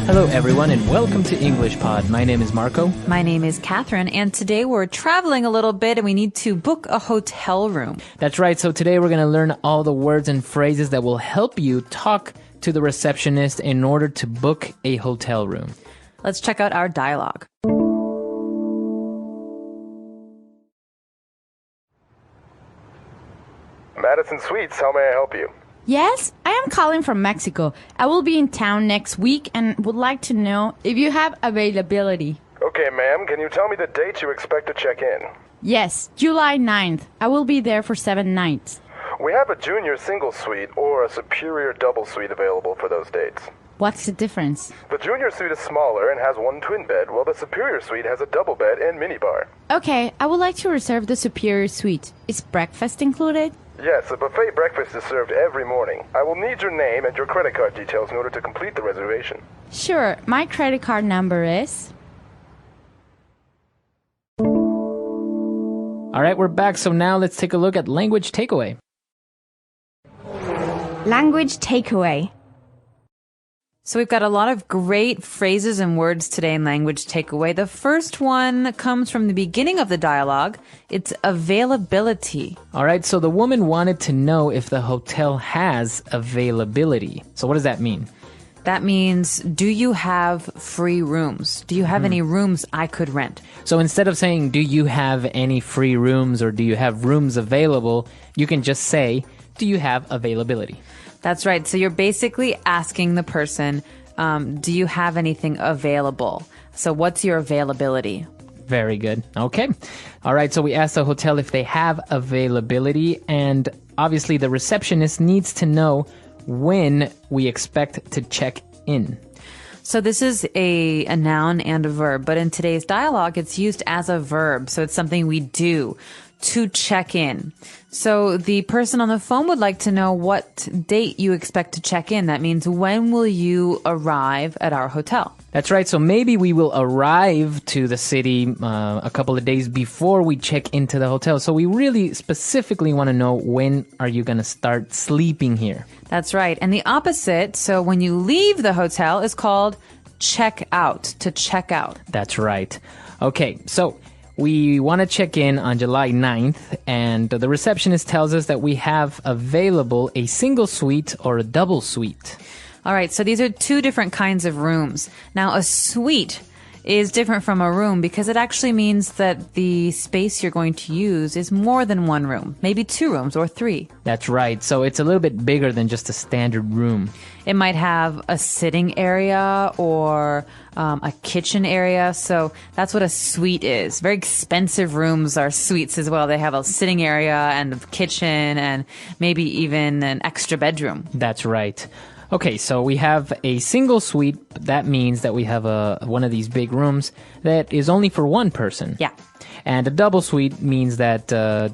Hello, everyone, and welcome to EnglishPod. My name is Marco. My name is Catherine, and today we're traveling a little bit and we need to book a hotel room. That's right. So today we're going to learn all the words and phrases that will help you talk to the receptionist in order to book a hotel room. Let's check out our dialogue. Madison Suites, how may I help you? Yes, I am calling from Mexico. I will be in town next week and would like to know if you have availability. Okay, ma'am, can you tell me the date you expect to check in? Yes, July 9th. I will be there for 7 nights. We have a junior single suite or a superior double suite available for those dates. What's the difference? The junior suite is smaller and has one twin bed, while the superior suite has a double bed and minibar. Okay, I would like to reserve the superior suite. Is breakfast included? Yes, a buffet breakfast is served every morning. I will need your name and your credit card details in order to complete the reservation. Sure, my credit card number is... All right, we're back. So now let's take a look at language takeaway. Language takeaway. So we've got a lot of great phrases and words today in language takeaway. The first one comes from the beginning of the dialogue. It's availability. All right, so the woman wanted to know if the hotel has availability. So what does that mean? That means, do you have free rooms? Do you have any rooms I could rent? So instead of saying, do you have any free rooms or do you have rooms available, you can just say, do you have availability? That's right. So you're basically asking the person, do you have anything available? So what's your availability? Very good. Okay. All right. So we asked the hotel if they have availability, and obviously the receptionist needs to know when we expect to check in. So this is a noun and a verb, but in today's dialogue, it's used as a verb. So it's something we do. To check in. So the person on the phone would like to know what date you expect to check in. That means, when will you arrive at our hotel? That's right. So maybe we will arrive to the city a couple of days before we check into the hotel. So we really specifically want to know, when are you going to start sleeping here? That's right. And the opposite, so when you leave the hotel, is called check out, to check out. That's right. Okay, so we want to check in on July 9th, and the receptionist tells us that we have available a single suite or a double suite. All right, so these are two different kinds of rooms. Now, a suite is different from a room because it actually means that the space you're going to use is more than one room, maybe 2 rooms or 3. That's right. So it's a little bit bigger than just a standard room. It might have a sitting area or a kitchen area. So that's what a suite is. Very expensive rooms are suites as well. They have a sitting area and a kitchen and maybe even an extra bedroom. That's right. Okay, so we have a single suite. That means that we have one of these big rooms that is only for one person. Yeah. And a double suite means that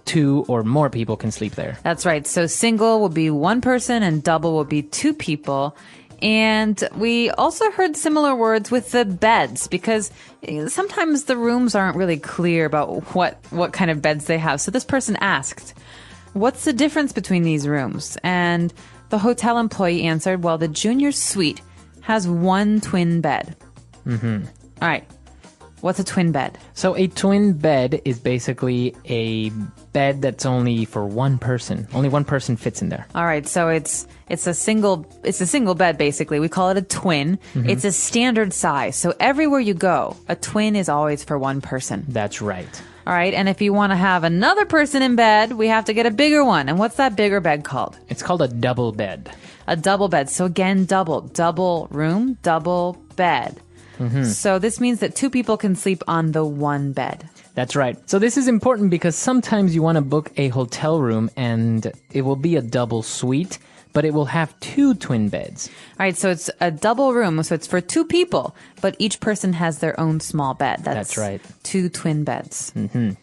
2 or more people can sleep there. That's right. So single will be 1 person and double will be 2 people. And we also heard similar words with the beds, because sometimes the rooms aren't really clear about what kind of beds they have. So this person asked, what's the difference between these rooms? And the hotel employee answered, well, the junior suite has 1 twin bed. Mm-hmm. All right. What's a twin bed? So a twin bed is basically a bed that's only for one person. Only one person fits in there. All right. So it's a single bed, basically. We call it a twin. Mm-hmm. It's a standard size. So everywhere you go, a twin is always for one person. That's right. All right, and if you want to have another person in bed, we have to get a bigger one. And what's that bigger bed called? It's called a double bed. A double bed. So again, double room, double bed. Mm-hmm. So this means that 2 people can sleep on the one bed. That's right. So this is important because sometimes you want to book a hotel room and it will be a double suite, but it will have 2 twin beds. All right, so it's a double room, so it's for 2 people, but each person has their own small bed. That's right. 2 twin beds. Mm-hmm.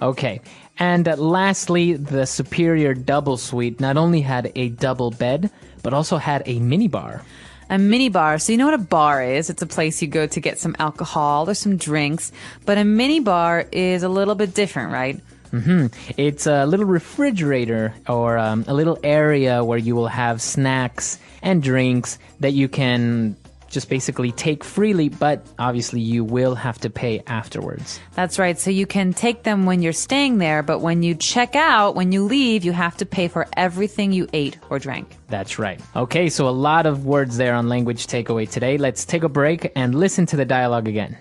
Okay. And lastly, the superior double suite not only had a double bed, but also had a minibar. A mini bar. So you know what a bar is? It's a place you go to get some alcohol or some drinks. But a mini bar is a little bit different, right? Mm-hmm. It's a little refrigerator or a little area where you will have snacks and drinks that you can just basically take freely, but obviously you will have to pay afterwards. That's right. So you can take them when you're staying there, but when you check out, when you leave, you have to pay for everything you ate or drank. That's right. Okay, so a lot of words there on language takeaway today. Let's take a break and listen to the dialogue again.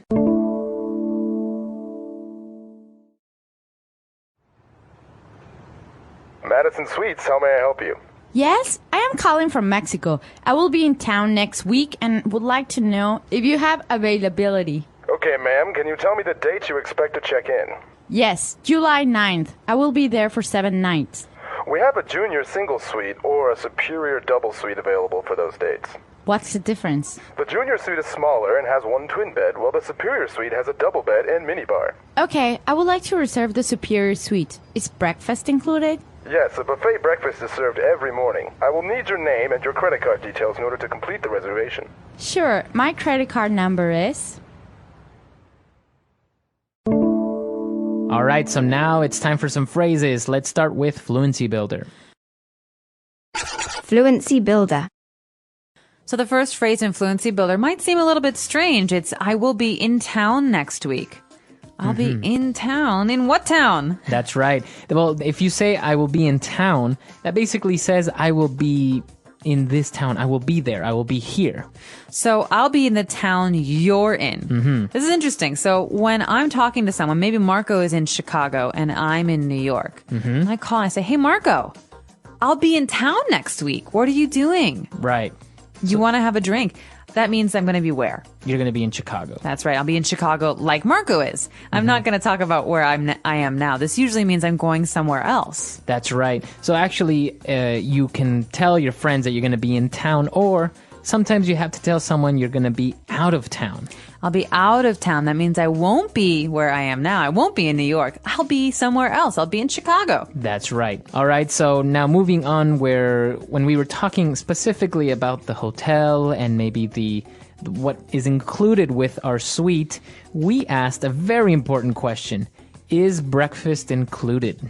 Madison Suites, how may I help you? Yes, I am calling from Mexico. I will be in town next week and would like to know if you have availability. Okay, ma'am, can you tell me the date you expect to check in? Yes, July 9th. I will be there for 7 nights. We have a junior single suite or a superior double suite available for those dates. What's the difference? The junior suite is smaller and has one twin bed, while the superior suite has a double bed and minibar. Okay, I would like to reserve the superior suite. Is breakfast included? Yes, a buffet breakfast is served every morning. I will need your name and your credit card details in order to complete the reservation. Sure, my credit card number is... All right, so now it's time for some phrases. Let's start with Fluency Builder. Fluency Builder. So the first phrase in Fluency Builder might seem a little bit strange. It's, I will be in town next week. I'll be in town. In what town? That's right. Well, if you say I will be in town, that basically says I will be in this town. I will be there. I will be here. So I'll be in the town you're in. This is interesting. So when I'm talking to someone, maybe Marco is in Chicago and I'm in New York. And I call and I say, hey, Marco, I'll be in town next week. What are you doing? Right. You want to have a drink. That means I'm going to be where? You're going to be in Chicago. That's right. I'll be in Chicago like Marco is. I'm not going to talk about where I am now. This usually means I'm going somewhere else. That's right. So actually, you can tell your friends that you're going to be in town, or sometimes you have to tell someone you're going to be out of town. I'll be out of town. That means I won't be where I am now. I won't be in New York. I'll be somewhere else. I'll be in Chicago. That's right. All right, so now moving on, when we were talking specifically about the hotel and maybe what is included with our suite, we asked a very important question. Is breakfast included?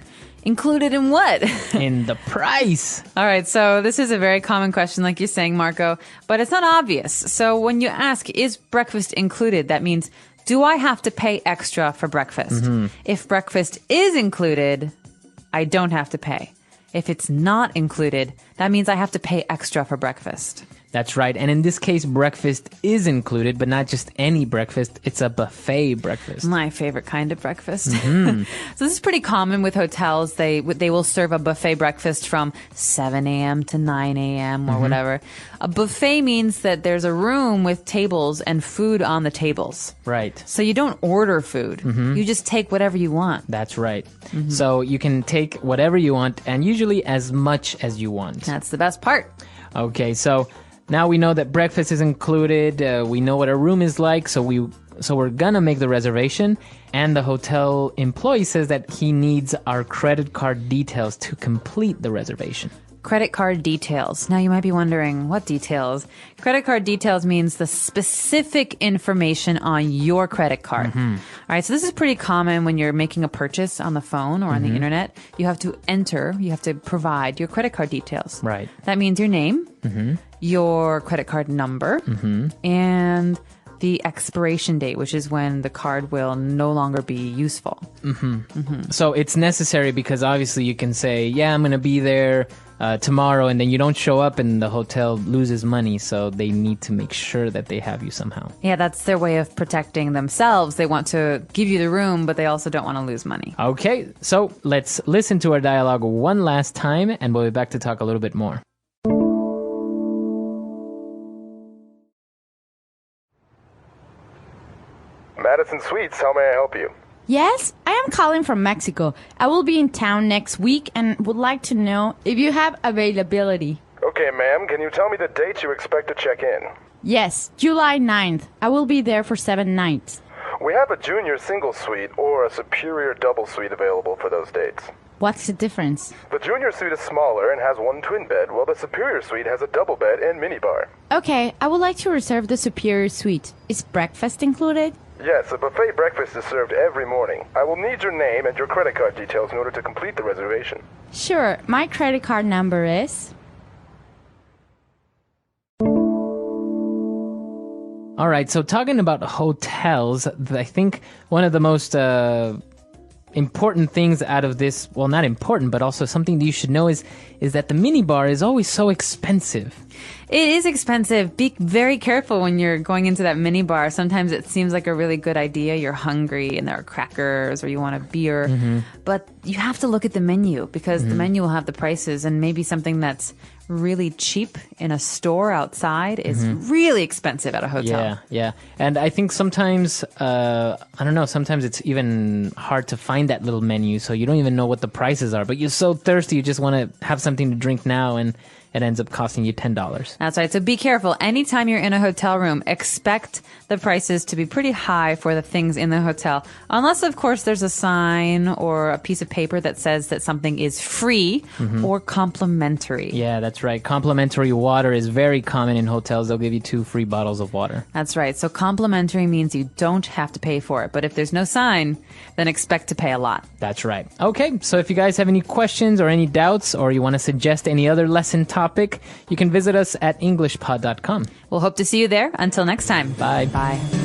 Included in what? In the price. All right, so this is a very common question, like you're saying, Marco, but it's not obvious. So when you ask, is breakfast included, that means, do I have to pay extra for breakfast? If breakfast is included, I don't have to pay. If it's not included, that means I have to pay extra for breakfast. That's right. And in this case, breakfast is included, but not just any breakfast. It's a buffet breakfast. My favorite kind of breakfast. So this is pretty common with hotels. They will serve a buffet breakfast from 7 a.m. to 9 a.m. or whatever. A buffet means that there's a room with tables and food on the tables. Right. So you don't order food. You just take whatever you want. That's right. So you can take whatever you want, and usually as much as you want. That's the best part. Okay, so now we know that breakfast is included. We know what a room is like, so we're gonna make the reservation. And the hotel employee says that he needs our credit card details to complete the reservation. Credit card details. Now you might be wondering, what details? Credit card details means the specific information on your credit card. All right, so this is pretty common when you're making a purchase on the phone or on the internet. You have to provide your credit card details. Right. That means your name, your credit card number, and the expiration date, which is when the card will no longer be useful. So it's necessary because obviously you can say, yeah, I'm going to be there tomorrow, and then you don't show up and the hotel loses money, so they need to make sure that they have you somehow. Yeah, that's their way of protecting themselves. They want to give you the room, but they also don't want to lose money. Okay, so let's listen to our dialogue one last time, and we'll be back to talk a little bit more. Madison Suites, how may I help you? Yes, I am calling from Mexico. I will be in town next week and would like to know if you have availability. Okay, ma'am, can you tell me the date you expect to check in? Yes, July 9th. I will be there for 7 nights. We have a junior single suite or a superior double suite available for those dates. What's the difference? The junior suite is smaller and has one twin bed, while the superior suite has a double bed and minibar. Okay, I would like to reserve the superior suite. Is breakfast included? Yes, a buffet breakfast is served every morning. I will need your name and your credit card details in order to complete the reservation. Sure, my credit card number is... All right, so talking about hotels, I think one of the most important things out of this, well, not important, but also something that you should know is that the minibar is always so expensive. It is expensive. Be very careful when you're going into that minibar. Sometimes it seems like a really good idea. You're hungry and there are crackers or you want a beer. But you have to look at the menu because the menu will have the prices, and maybe something that's really cheap in a store outside is really expensive at a hotel. Yeah. And I think sometimes, I don't know, sometimes it's even hard to find that little menu, so you don't even know what the prices are. But you're so thirsty, you just want to have something to drink now, and it ends up costing you $10. That's right. So be careful. Anytime you're in a hotel room, expect the prices to be pretty high for the things in the hotel. Unless, of course, there's a sign or a piece of paper that says that something is free or complimentary. Yeah, that's right. Complimentary water is very common in hotels. They'll give you 2 free bottles of water. That's right. So complimentary means you don't have to pay for it. But if there's no sign, then expect to pay a lot. That's right. Okay, so if you guys have any questions or any doubts, or you want to suggest any other lesson topic, you can visit us at EnglishPod.com. We'll hope to see you there. Until next time. Bye. Bye.